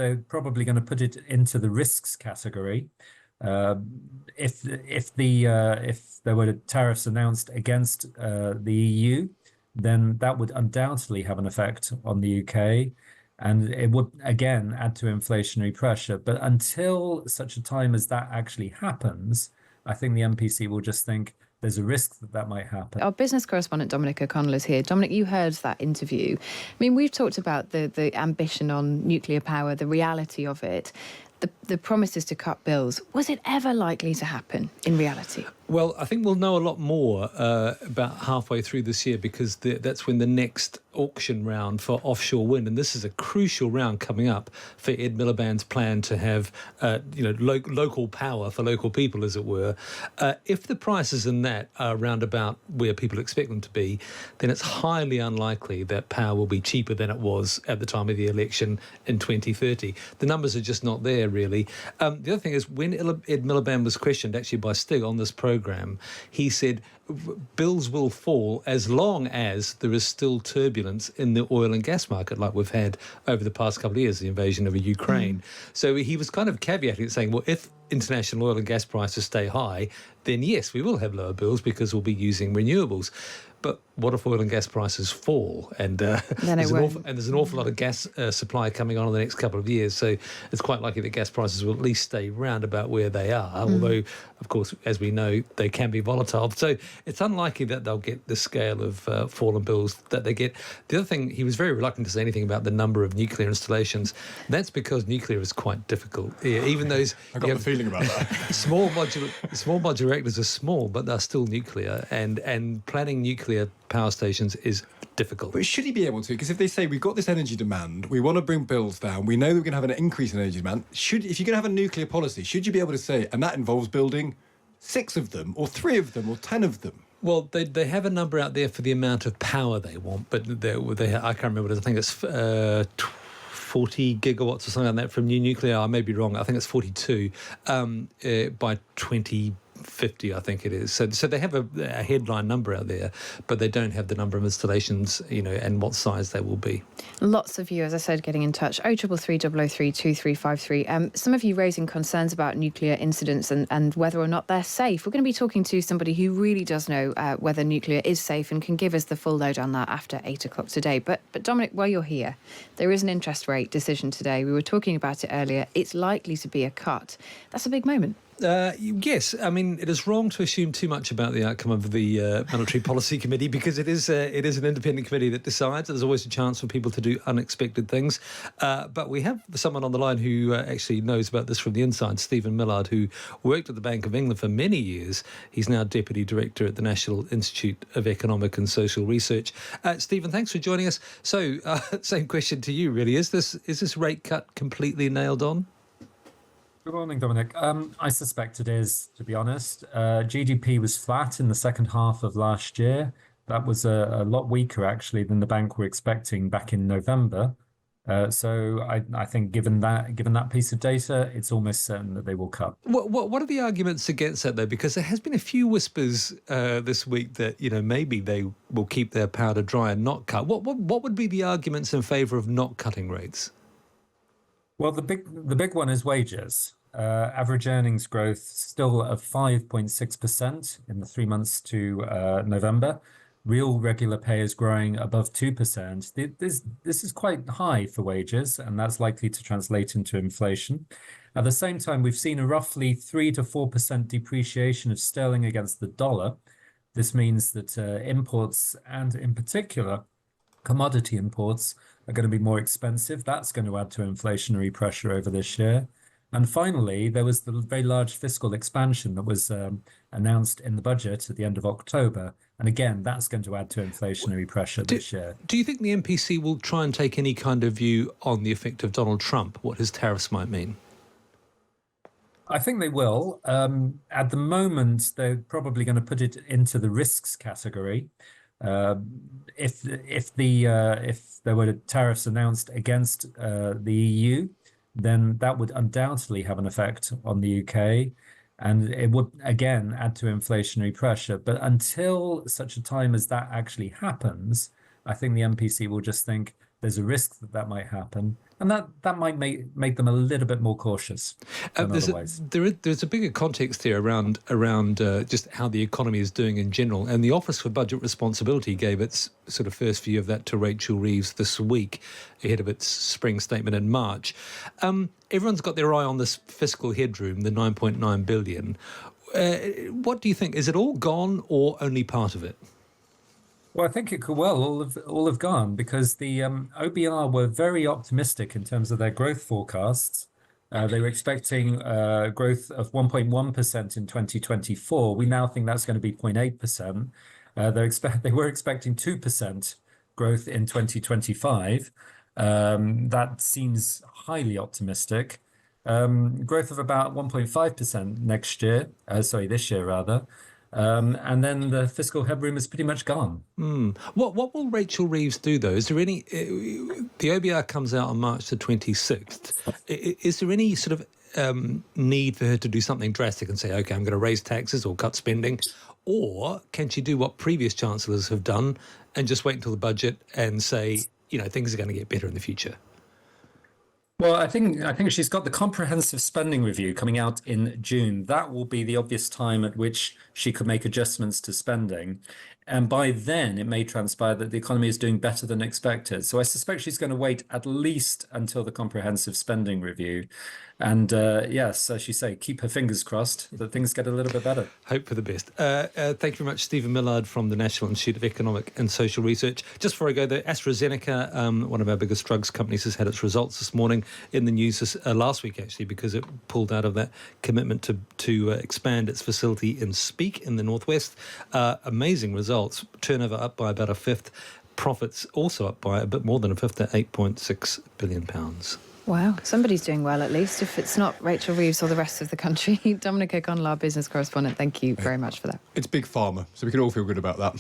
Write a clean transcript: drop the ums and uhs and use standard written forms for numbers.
they're probably going to put it into the risks category. If there were tariffs announced against the EU, then that would undoubtedly have an effect on the UK, and it would again add to inflationary pressure. But until such a time as that actually happens, I think the MPC will just think there's a risk that that might happen. Our business correspondent Dominic O'Connell is here. Dominic, you heard that interview. I mean, we've talked about the ambition on nuclear power, the reality of it, the promises to cut bills. Was it ever likely to happen in reality? Well, I think we'll know a lot more about halfway through this year, because that's when the next auction round for offshore wind, and this is a crucial round coming up for Ed Miliband's plan to have local power for local people, as it were. If the prices in that are round about where people expect them to be, then it's highly unlikely that power will be cheaper than it was at the time of the election in 2030. The numbers are just not there, really. The other thing is, when Ed Miliband was questioned actually by Stig on this program, he said bills will fall as long as there is still turbulence in the oil and gas market, like we've had over the past couple of years, the invasion of Ukraine. So he was kind of caveating it, saying, well, if international oil and gas prices stay high, then yes, we will have lower bills because we'll be using renewables. But what if oil and gas prices fall? And there's an awful lot of gas supply coming on in the next couple of years. So it's quite likely that gas prices will at least stay round about where they are. Although, of course, as we know, they can be volatile. So it's unlikely that they'll get the scale of fall in bills that they get. The other thing, he was very reluctant to say anything about the number of nuclear installations. That's because nuclear is quite difficult. Yeah, even those... I got the feeling about that. Small modular reactors are small, but they're still nuclear. And planning nuclear power stations is difficult. But should he be able to? Because if they say we've got this energy demand, we want to bring bills down, we know that we're going to have an increase in energy demand, if you're going to have a nuclear policy, should you be able to say, and that involves building 6 of them, or 3 of them, or 10 of them? Well, they have a number out there for the amount of power they want, but I can't remember what it is. I think it's 40 gigawatts or something like that from new nuclear. I may be wrong. I think it's 42 by 2050, I think it is. So they have a headline number out there, but they don't have the number of installations, and what size they will be. Lots of you, as I said, getting in touch. 0333 003 2353. Some of you raising concerns about nuclear incidents and whether or not they're safe. We're going to be talking to somebody who really does know whether nuclear is safe and can give us the full load on that after 8 o'clock today. But Dominic, while you're here, there is an interest rate decision today. We were talking about it earlier. It's likely to be a cut. That's a big moment. Yes, I mean, it is wrong to assume too much about the outcome of the Monetary Policy Committee, because it is an independent committee that decides. There's always a chance for people to do unexpected things. But we have someone on the line who actually knows about this from the inside, Stephen Millard, who worked at the Bank of England for many years. He's now Deputy Director at the National Institute of Economic and Social Research. Stephen, thanks for joining us. So, same question to you, really. Is this rate cut completely nailed on? Good morning, Dominic. I suspect it is, to be honest. GDP was flat in the second half of last year. That was a lot weaker, actually, than the bank were expecting back in November. So I think given that piece of data, it's almost certain that they will cut. What are the arguments against that, though? Because there has been a few whispers this week that maybe they will keep their powder dry and not cut. What would be the arguments in favour of not cutting rates? Well, the big one is wages. Average earnings growth still of 5.6% in the 3 months to November. Real regular pay is growing above 2%. This is quite high for wages, and that's likely to translate into inflation. At the same time, we've seen a roughly 3 to 4% depreciation of sterling against the dollar. This means that imports, and in particular commodity imports, are going to be more expensive. That's going to add to inflationary pressure over this year. And finally, there was the very large fiscal expansion that was announced in the budget at the end of October. And again, that's going to add to inflationary pressure this year. Do you think the MPC will try and take any kind of view on the effect of Donald Trump, what his tariffs might mean? I think they will. At the moment, they're probably going to put it into the risks category. If there were tariffs announced against the EU, then that would undoubtedly have an effect on the UK, and it would again add to inflationary pressure. But until such a time as that actually happens, I think the MPC will just think there's a risk that that might happen. And that might make them a little bit more cautious than otherwise. There's a bigger context here around just how the economy is doing in general. And the Office for Budget Responsibility gave its sort of first view of that to Rachel Reeves this week, ahead of its spring statement in March. Everyone's got their eye on this fiscal headroom, the 9.9 billion. What do you think? Is it all gone or only part of it? Well, I think it could all have gone, because the OBR were very optimistic in terms of their growth forecasts. They were expecting growth of 1.1% in 2024. We now think that's going to be 0.8%. They were expecting 2% growth in 2025. That seems highly optimistic. Growth of about 1.5% this year rather. And then the fiscal headroom is pretty much gone. What will Rachel Reeves do, though? Is there any... the OBR comes out on March the 26th. Is there any sort of need for her to do something drastic and say, OK, I'm going to raise taxes or cut spending? Or can she do what previous chancellors have done and just wait until the budget and say, things are going to get better in the future? Well, I think she's got the comprehensive spending review coming out in June. That will be the obvious time at which she could make adjustments to spending. And by then, it may transpire that the economy is doing better than expected. So I suspect she's going to wait at least until the comprehensive spending review. And yes, as you say, keep her fingers crossed that things get a little bit better. Hope for the best. Thank you very much, Stephen Millard from the National Institute of Economic and Social Research. Just before I go, though, AstraZeneca, one of our biggest drugs companies, has had its results this morning in the news last week, actually, because it pulled out of that commitment to expand its facility in Speke in the northwest. Amazing results. Turnover up by about a fifth. Profits also up by a bit more than a fifth at £8.6 billion. Wow, somebody's doing well, at least, if it's not Rachel Reeves or the rest of the country. Dominic O'Connell, our business correspondent, thank you very much for that. It's big pharma, so we can all feel good about that.